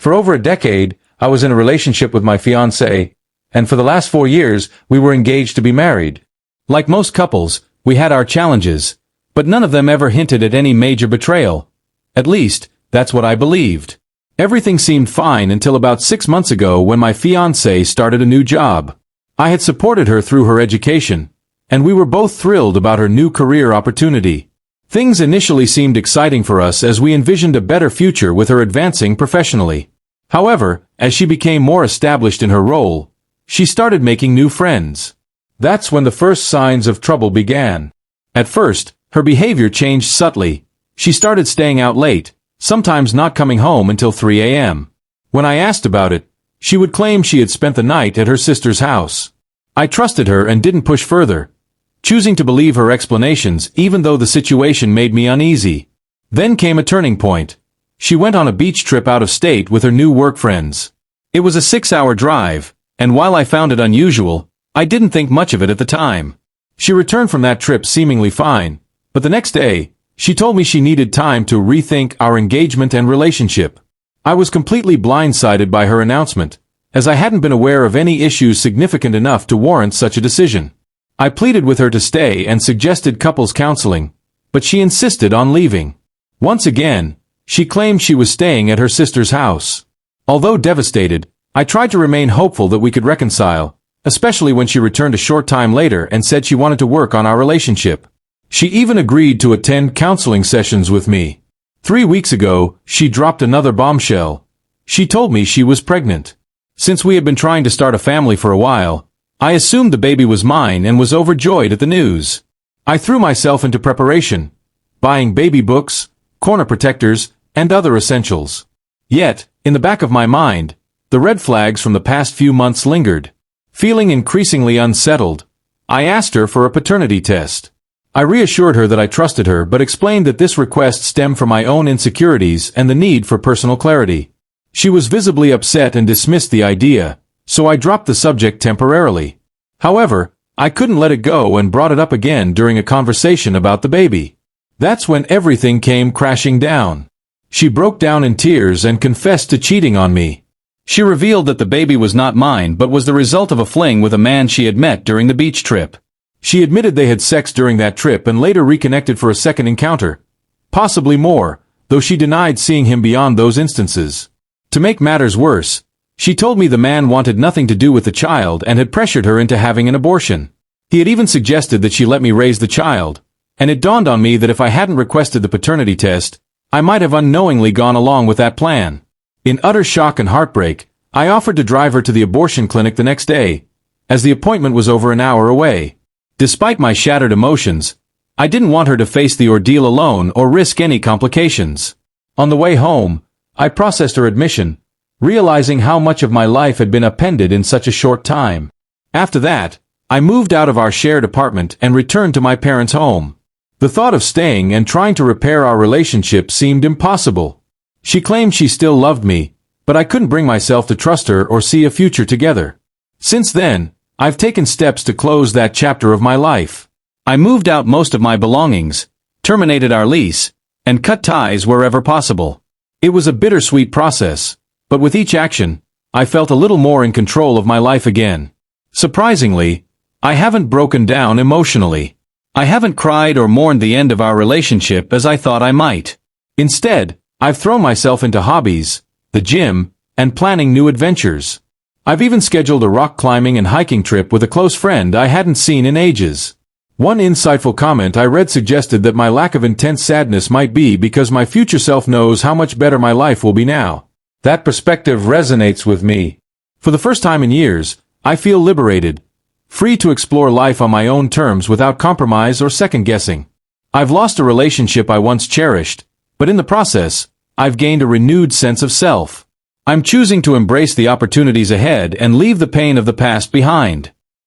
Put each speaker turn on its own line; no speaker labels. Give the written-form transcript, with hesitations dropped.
For over a decade, I was in a relationship with my fiancée, and for the last 4 years, we were engaged to be married. Like most couples, we had our challenges, but none of them ever hinted at any major betrayal. At least, that's what I believed. Everything seemed fine until about 6 months ago when my fiancée started a new job. I had supported her through her education, and we were both thrilled about her new career opportunity. Things initially seemed exciting for us as we envisioned a better future with her advancing professionally. However, as she became more established in her role, she started making new friends. That's when the first signs of trouble began. At first, her behavior changed subtly. She started staying out late, sometimes not coming home until 3 a.m. When I asked about it, she would claim she had spent the night at her sister's house. I trusted her and didn't push further, choosing to believe her explanations even though the situation made me uneasy. Then came a turning point. She went on a beach trip out of state with her new work friends. It was a 6-hour drive, and while I found it unusual, I didn't think much of it at the time. She returned from that trip seemingly fine, but the next day, she told me she needed time to rethink our engagement and relationship. I was completely blindsided by her announcement, as I hadn't been aware of any issues significant enough to warrant such a decision. I pleaded with her to stay and suggested couples counseling, but she insisted on leaving. Once again, she claimed she was staying at her sister's house. Although devastated, I tried to remain hopeful that we could reconcile, especially when she returned a short time later and said she wanted to work on our relationship. She even agreed to attend counseling sessions with me. 3 weeks ago, she dropped another bombshell. She told me she was pregnant. Since we had been trying to start a family for a while, I assumed the baby was mine and was overjoyed at the news. I threw myself into preparation, buying baby books, corner protectors, and other essentials. Yet, in the back of my mind, the red flags from the past few months lingered. Feeling increasingly unsettled, I asked her for a paternity test. I reassured her that I trusted her but explained that this request stemmed from my own insecurities and the need for personal clarity. She was visibly upset and dismissed the idea, so I dropped the subject temporarily. However, I couldn't let it go and brought it up again during a conversation about the baby. That's when everything came crashing down. She broke down in tears and confessed to cheating on me. She revealed that the baby was not mine but was the result of a fling with a man she had met during the beach trip. She admitted they had sex during that trip and later reconnected for a second encounter. Possibly more, though she denied seeing him beyond those instances. To make matters worse, she told me the man wanted nothing to do with the child and had pressured her into having an abortion. He had even suggested that she let me raise the child, and it dawned on me that if I hadn't requested the paternity test, I might have unknowingly gone along with that plan. In utter shock and heartbreak, I offered to drive her to the abortion clinic the next day, as the appointment was over an hour away. Despite my shattered emotions, I didn't want her to face the ordeal alone or risk any complications. On the way home, I processed her admission, realizing how much of my life had been upended in such a short time. After that, I moved out of our shared apartment and returned to my parents' home. The thought of staying and trying to repair our relationship seemed impossible. She claimed she still loved me, but I couldn't bring myself to trust her or see a future together. Since then, I've taken steps to close that chapter of my life. I moved out most of my belongings, terminated our lease, and cut ties wherever possible. It was a bittersweet process, but with each action, I felt a little more in control of my life again. Surprisingly, I haven't broken down emotionally. I haven't cried or mourned the end of our relationship as I thought I might. Instead, I've thrown myself into hobbies, the gym, and planning new adventures. I've even scheduled a rock climbing and hiking trip with a close friend I hadn't seen in ages. One insightful comment I read suggested that my lack of intense sadness might be because my future self knows how much better my life will be now. That perspective resonates with me. For the first time in years, I feel liberated, free to explore life on my own terms without compromise or second-guessing. I've lost a relationship I once cherished, but in the process, I've gained a renewed sense of self. I'm choosing to embrace the opportunities ahead and leave the pain of the past behind.